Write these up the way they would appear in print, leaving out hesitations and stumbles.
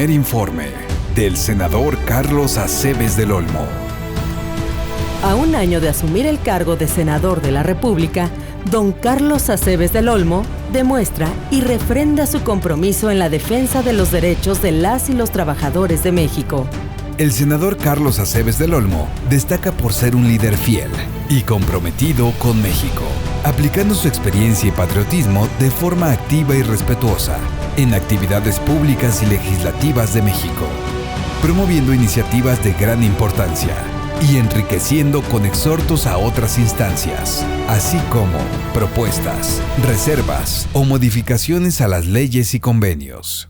primer informe del senador Carlos Acebes del Olmo. A un año de asumir el cargo de senador de la República, don Carlos Acebes del Olmo demuestra y refrenda su compromiso en la defensa de los derechos de las y los trabajadores de México. El senador Carlos Acebes del Olmo destaca por ser un líder fiel y comprometido con México, aplicando su experiencia y patriotismo de forma activa y respetuosa en actividades públicas y legislativas de México, promoviendo iniciativas de gran importancia y enriqueciendo con exhortos a otras instancias, así como propuestas, reservas o modificaciones a las leyes y convenios.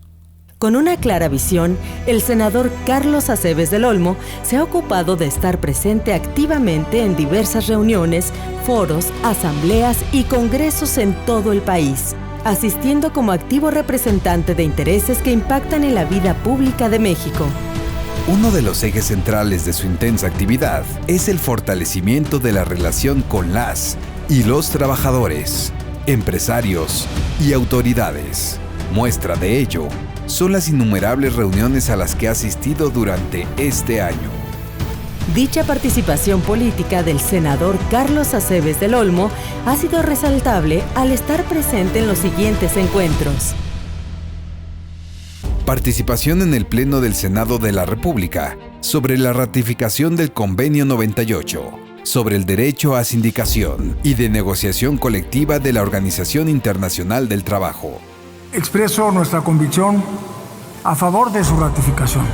Con una clara visión, el senador Carlos Acebes del Olmo se ha ocupado de estar presente activamente en diversas reuniones, foros, asambleas y congresos en todo el país, asistiendo como activo representante de intereses que impactan en la vida pública de México. Uno de los ejes centrales de su intensa actividad es el fortalecimiento de la relación con las y los trabajadores, empresarios y autoridades. Muestra de ello son las innumerables reuniones a las que ha asistido durante este año. Dicha participación política del senador Carlos Acebes del Olmo ha sido resaltable al estar presente en los siguientes encuentros. Participación en el Pleno del Senado de la República sobre la ratificación del Convenio 98, sobre el derecho a sindicación y de negociación colectiva de la Organización Internacional del Trabajo. Expreso nuestra convicción a favor de su ratificación,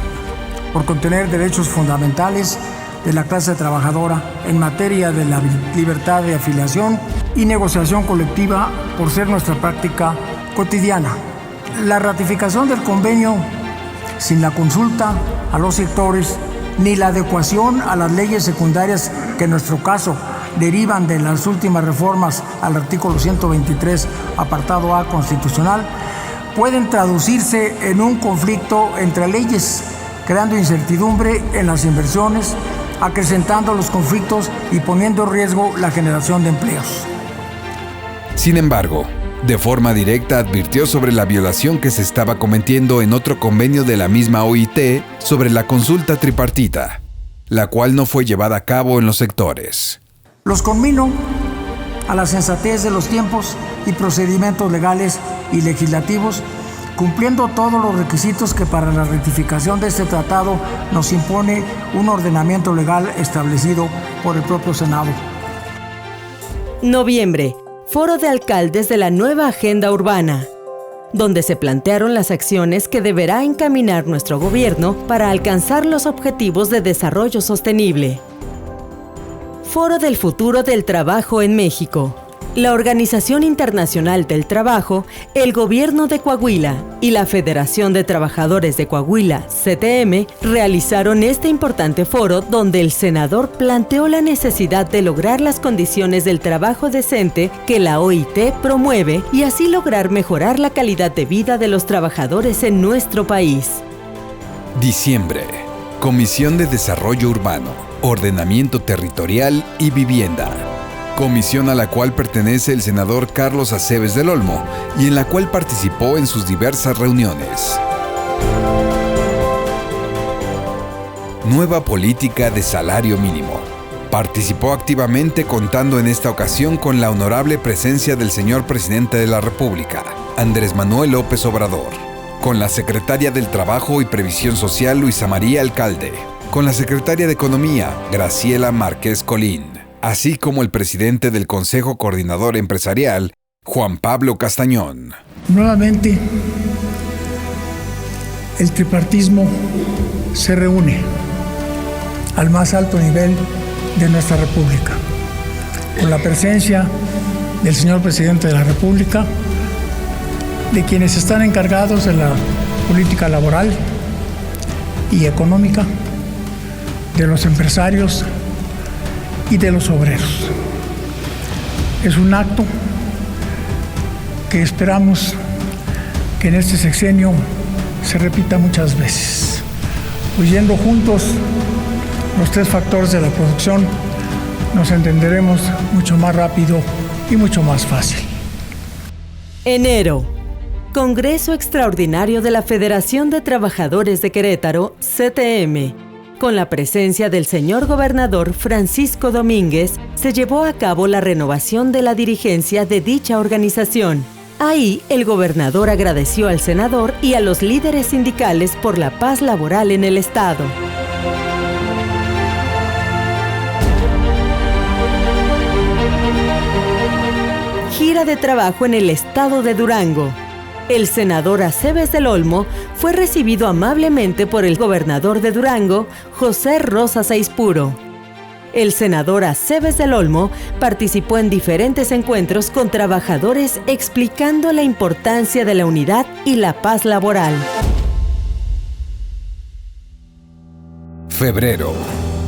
por contener derechos fundamentales de la clase trabajadora en materia de la libertad de afiliación y negociación colectiva, por ser nuestra práctica cotidiana. La ratificación del convenio sin la consulta a los sectores ni la adecuación a las leyes secundarias que en nuestro caso derivan de las últimas reformas al artículo 123, apartado A constitucional, pueden traducirse en un conflicto entre leyes, creando incertidumbre en las inversiones, acrecentando los conflictos y poniendo en riesgo la generación de empleos. Sin embargo, de forma directa advirtió sobre la violación que se estaba cometiendo en otro convenio de la misma OIT sobre la consulta tripartita, la cual no fue llevada a cabo en los sectores. Los conmino a la sensatez de los tiempos y procedimientos legales y legislativos, cumpliendo todos los requisitos que para la ratificación de este tratado nos impone un ordenamiento legal establecido por el propio Senado. Noviembre. Foro de Alcaldes de la Nueva Agenda Urbana, donde se plantearon las acciones que deberá encaminar nuestro gobierno para alcanzar los objetivos de desarrollo sostenible. Foro del Futuro del Trabajo en México. La Organización Internacional del Trabajo, el Gobierno de Coahuila y la Federación de Trabajadores de Coahuila, CTM, realizaron este importante foro donde el senador planteó la necesidad de lograr las condiciones del trabajo decente que la OIT promueve y así lograr mejorar la calidad de vida de los trabajadores en nuestro país. Diciembre. Comisión de Desarrollo Urbano, Ordenamiento Territorial y Vivienda. Comisión a la cual pertenece el senador Carlos Acebes del Olmo y en la cual participó en sus diversas reuniones. Nueva política de salario mínimo. Participó activamente contando en esta ocasión con la honorable presencia del señor presidente de la República, Andrés Manuel López Obrador, con la secretaria del Trabajo y Previsión Social, Luisa María Alcalde, con la secretaria de Economía, Graciela Márquez Colín, así como el presidente del Consejo Coordinador Empresarial, Juan Pablo Castañón. Nuevamente, el tripartismo se reúne al más alto nivel de nuestra República, con la presencia del señor presidente de la República, de quienes están encargados de la política laboral y económica, de los empresarios y de los obreros. Es un acto que esperamos que en este sexenio se repita muchas veces. Uniendo juntos los tres factores de la producción, nos entenderemos mucho más rápido y mucho más fácil. Enero. Congreso Extraordinario de la Federación de Trabajadores de Querétaro, CTM, con la presencia del señor gobernador Francisco Domínguez, se llevó a cabo la renovación de la dirigencia de dicha organización. Ahí, el gobernador agradeció al senador y a los líderes sindicales por la paz laboral en el estado. Gira de trabajo en el estado de Durango. El senador Aceves del Olmo fue recibido amablemente por el gobernador de Durango, José Rosas Aispuro. El senador Aceves del Olmo participó en diferentes encuentros con trabajadores explicando la importancia de la unidad y la paz laboral. Febrero.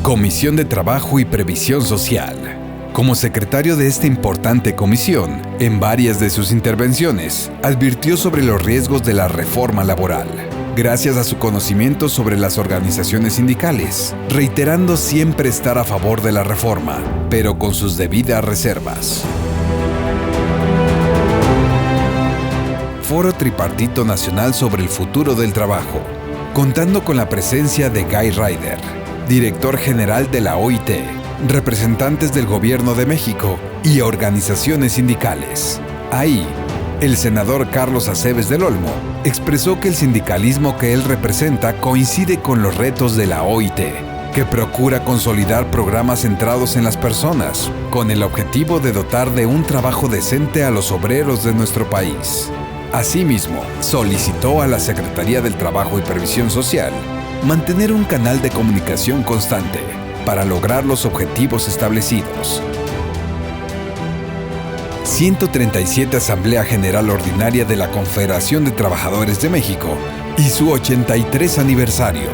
Comisión de Trabajo y Previsión Social. Como secretario de esta importante comisión, en varias de sus intervenciones, advirtió sobre los riesgos de la reforma laboral, gracias a su conocimiento sobre las organizaciones sindicales, reiterando siempre estar a favor de la reforma, pero con sus debidas reservas. Foro Tripartito Nacional sobre el Futuro del Trabajo, contando con la presencia de Guy Ryder, director general de la OIT, representantes del Gobierno de México y organizaciones sindicales. Ahí, el senador Carlos Aceves del Olmo expresó que el sindicalismo que él representa coincide con los retos de la OIT, que procura consolidar programas centrados en las personas, con el objetivo de dotar de un trabajo decente a los obreros de nuestro país. Asimismo, solicitó a la Secretaría del Trabajo y Previsión Social mantener un canal de comunicación constante para lograr los objetivos establecidos. 137 Asamblea General Ordinaria de la Confederación de Trabajadores de México y su 83 aniversario.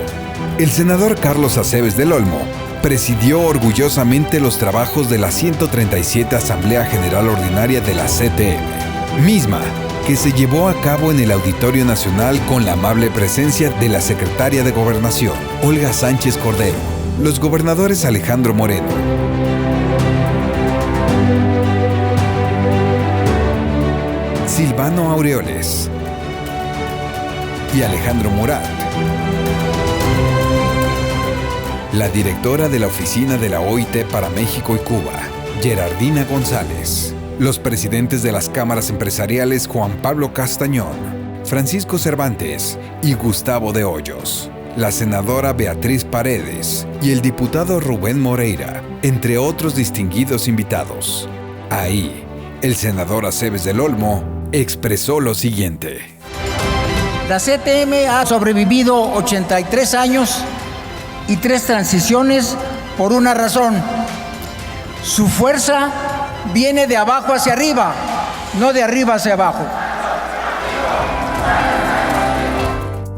El senador Carlos Aceves del Olmo presidió orgullosamente los trabajos de la 137 Asamblea General Ordinaria de la CTM, misma que se llevó a cabo en el Auditorio Nacional con la amable presencia de la secretaria de Gobernación, Olga Sánchez Cordero, los gobernadores Alejandro Moreno, Silvano Aureoles y Alejandro Murat, la directora de la Oficina de la OIT para México y Cuba, Gerardina González, los presidentes de las cámaras empresariales Juan Pablo Castañón, Francisco Cervantes y Gustavo de Hoyos, la senadora Beatriz Paredes y el diputado Rubén Moreira, entre otros distinguidos invitados. Ahí, el senador Aceves del Olmo expresó lo siguiente. La CTM ha sobrevivido 83 años y 3 transiciones por una razón. Su fuerza viene de abajo hacia arriba, no de arriba hacia abajo.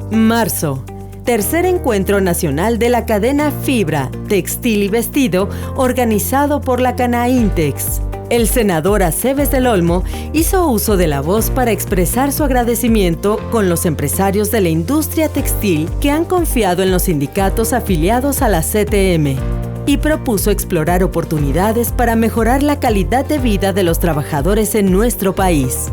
Marzo. Tercer Encuentro Nacional de la Cadena Fibra, Textil y Vestido, organizado por la Canaintex. El senador Aceves del Olmo hizo uso de la voz para expresar su agradecimiento con los empresarios de la industria textil que han confiado en los sindicatos afiliados a la CTM y propuso explorar oportunidades para mejorar la calidad de vida de los trabajadores en nuestro país.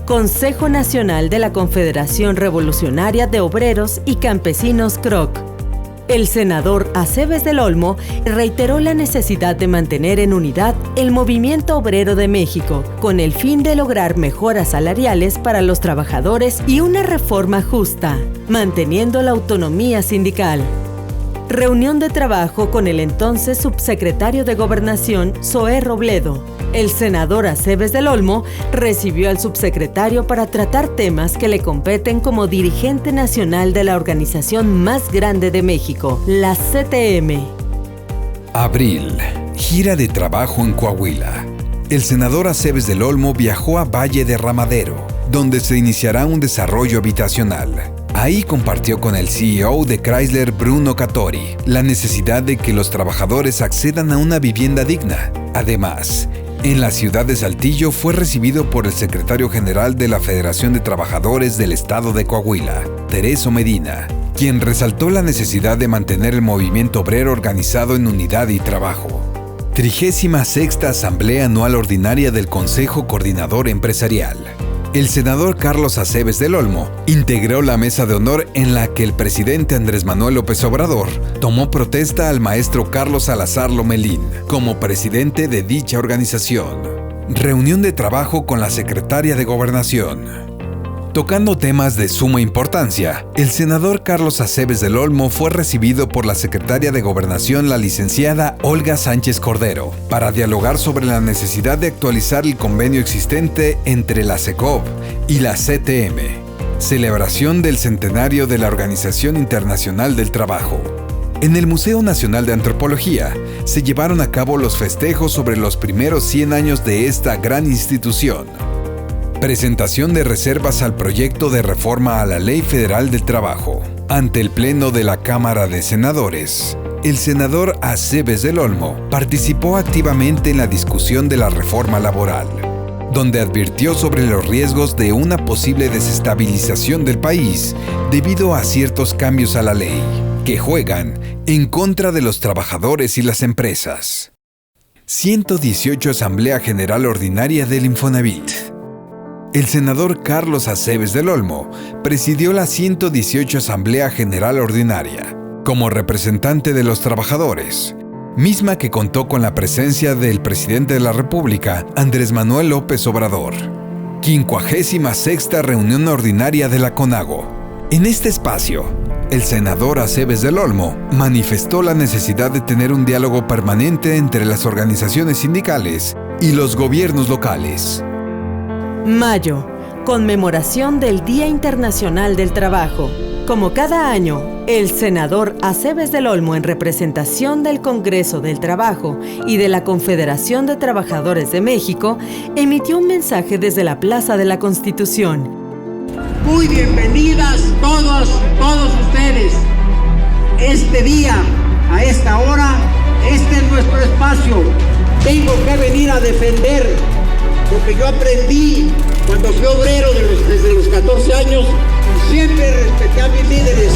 Consejo Nacional de la Confederación Revolucionaria de Obreros y Campesinos CROC. El senador Aceves del Olmo reiteró la necesidad de mantener en unidad el movimiento obrero de México, con el fin de lograr mejoras salariales para los trabajadores y una reforma justa, manteniendo la autonomía sindical. Reunión de trabajo con el entonces subsecretario de Gobernación, Zoé Robledo. El senador Aceves del Olmo recibió al subsecretario para tratar temas que le competen como dirigente nacional de la organización más grande de México, la CTM. Abril. Gira de trabajo en Coahuila. El senador Aceves del Olmo viajó a Valle de Ramadero, donde se iniciará un desarrollo habitacional. Ahí compartió con el CEO de Chrysler, Bruno Cattori, la necesidad de que los trabajadores accedan a una vivienda digna. Además, en la ciudad de Saltillo fue recibido por el secretario general de la Federación de Trabajadores del Estado de Coahuila, Tereso Medina, quien resaltó la necesidad de mantener el movimiento obrero organizado en unidad y trabajo. 36ª Asamblea Anual Ordinaria del Consejo Coordinador Empresarial. el senador Carlos Acebes del Olmo integró la mesa de honor en la que el presidente Andrés Manuel López Obrador tomó protesta al maestro Carlos Salazar Lomelín como presidente de dicha organización. Reunión de trabajo con la secretaria de Gobernación. Tocando temas de suma importancia, el senador Carlos Acebes del Olmo fue recibido por la secretaria de Gobernación, la licenciada Olga Sánchez Cordero, para dialogar sobre la necesidad de actualizar el convenio existente entre la SECOV y la CTM, celebración del centenario de la Organización Internacional del Trabajo. En el Museo Nacional de Antropología se llevaron a cabo los festejos sobre los primeros 100 años de esta gran institución. Presentación de reservas al proyecto de reforma a la Ley Federal del Trabajo. Ante el Pleno de la Cámara de Senadores, el senador Acebes del Olmo participó activamente en la discusión de la reforma laboral, donde advirtió sobre los riesgos de una posible desestabilización del país debido a ciertos cambios a la ley, que juegan en contra de los trabajadores y las empresas. 118 Asamblea General Ordinaria del Infonavit. El senador Carlos Acebes del Olmo presidió la 118 Asamblea General Ordinaria como representante de los trabajadores, misma que contó con la presencia del presidente de la República, Andrés Manuel López Obrador. 56ª Reunión Ordinaria de la CONAGO. En este espacio, el senador Acebes del Olmo manifestó la necesidad de tener un diálogo permanente entre las organizaciones sindicales y los gobiernos locales. Mayo, conmemoración del Día Internacional del Trabajo. Como cada año, el senador Acebes del Olmo, en representación del Congreso del Trabajo y de la Confederación de Trabajadores de México, emitió un mensaje desde la Plaza de la Constitución. Muy bienvenidas todos ustedes. Este día, a esta hora, este es nuestro espacio. Tengo que venir a defender lo que yo aprendí cuando fui obrero desde los 14 años. Siempre respeté a mis líderes.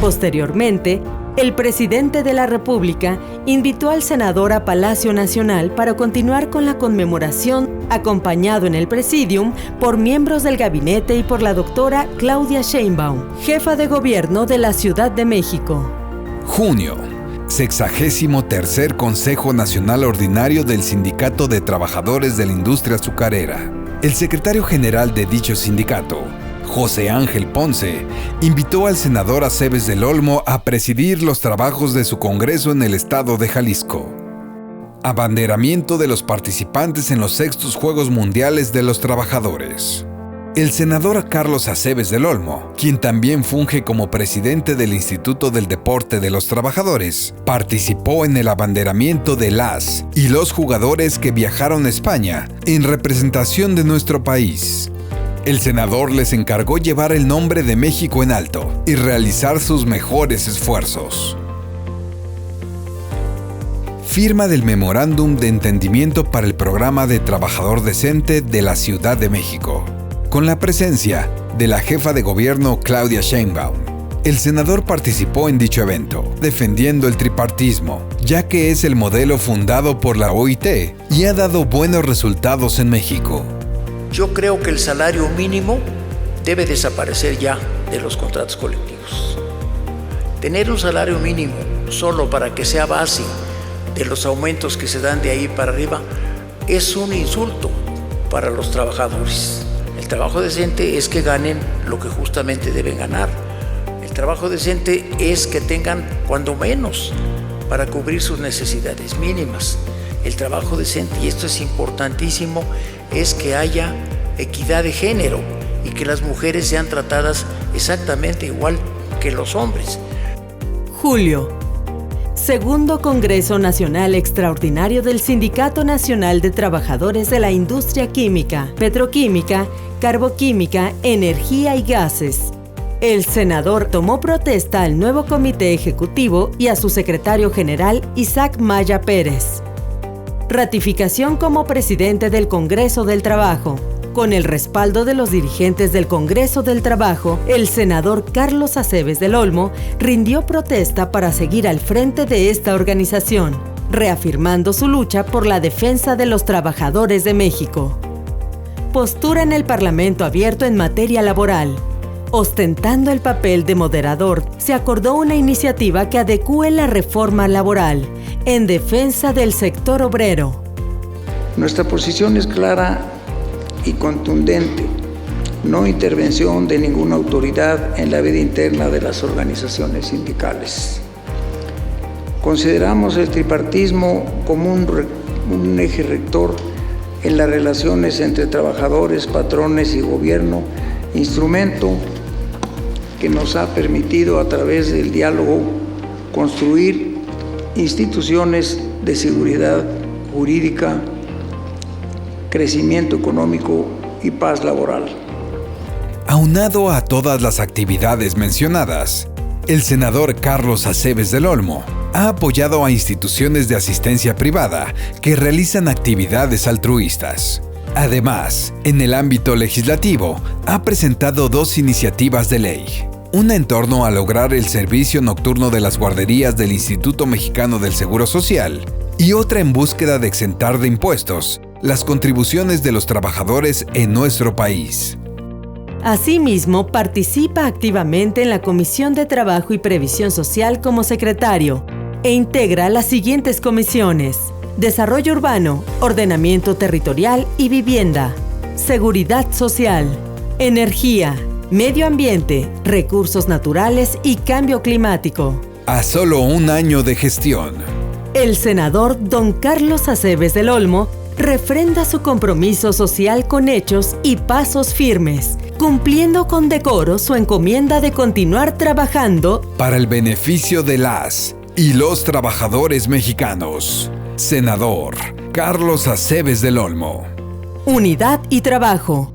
Posteriormente, el presidente de la República invitó al senador a Palacio Nacional para continuar con la conmemoración, acompañado en el presidium por miembros del gabinete y por la doctora Claudia Sheinbaum, jefa de gobierno de la Ciudad de México. Junio. 63º Consejo Nacional Ordinario del Sindicato de Trabajadores de la Industria Azucarera. El secretario general de dicho sindicato, José Ángel Ponce, invitó al senador Acebes del Olmo a presidir los trabajos de su congreso en el estado de Jalisco. Abanderamiento de los participantes en los 6º Juegos Mundiales de los Trabajadores. El senador Carlos Acebes del Olmo, quien también funge como presidente del Instituto del Deporte de los Trabajadores, participó en el abanderamiento de las y los jugadores que viajaron a España en representación de nuestro país. El senador les encargó llevar el nombre de México en alto y realizar sus mejores esfuerzos. Firma del Memorándum de Entendimiento para el Programa de Trabajador Decente de la Ciudad de México, con la presencia de la jefa de gobierno Claudia Sheinbaum. El senador participó en dicho evento, defendiendo el tripartismo, ya que es el modelo fundado por la OIT y ha dado buenos resultados en México. Yo creo que el salario mínimo debe desaparecer ya de los contratos colectivos. Tener un salario mínimo solo para que sea base de los aumentos que se dan de ahí para arriba es un insulto para los trabajadores. El trabajo decente es que ganen lo que justamente deben ganar. El trabajo decente es que tengan cuando menos para cubrir sus necesidades mínimas. El trabajo decente, y esto es importantísimo, es que haya equidad de género y que las mujeres sean tratadas exactamente igual que los hombres. Julio. Segundo Congreso Nacional Extraordinario del Sindicato Nacional de Trabajadores de la Industria Química, Petroquímica, Carboquímica, Energía y Gases. El senador tomó protesta al nuevo comité ejecutivo y a su secretario general, Isaac Maya Pérez. Ratificación como presidente del Congreso del Trabajo. Con el respaldo de los dirigentes del Congreso del Trabajo, el senador Carlos Acebes del Olmo rindió protesta para seguir al frente de esta organización. reafirmando su lucha por la defensa de los trabajadores de México. Postura en el Parlamento abierto en materia laboral. Ostentando el papel de moderador, se acordó una iniciativa que adecúe la reforma laboral en defensa del sector obrero. Nuestra posición es clara y contundente. No intervención de ninguna autoridad en la vida interna de las organizaciones sindicales. Consideramos el tripartismo como un eje rector en las relaciones entre trabajadores, patrones y gobierno, instrumento que nos ha permitido a través del diálogo construir instituciones de seguridad jurídica, crecimiento económico y paz laboral. Aunado a todas las actividades mencionadas, el senador Carlos Acebes del Olmo ha apoyado a instituciones de asistencia privada que realizan actividades altruistas. Además, en el ámbito legislativo, ha presentado 2 iniciativas de ley. Una en torno a lograr el servicio nocturno de las guarderías del Instituto Mexicano del Seguro Social y otra en búsqueda de exentar de impuestos las contribuciones de los trabajadores en nuestro país. Asimismo, participa activamente en la Comisión de Trabajo y Previsión Social como secretario e integra las siguientes comisiones: Desarrollo Urbano, Ordenamiento Territorial y Vivienda, Seguridad Social, Energía, Medio Ambiente, Recursos Naturales y Cambio Climático. A solo un año de gestión, El senador don Carlos Acebes del Olmo refrenda su compromiso social con hechos y pasos firmes, cumpliendo con decoro su encomienda de continuar trabajando para el beneficio de las y los trabajadores mexicanos. Senador Carlos Acebes del Olmo. Unidad y trabajo.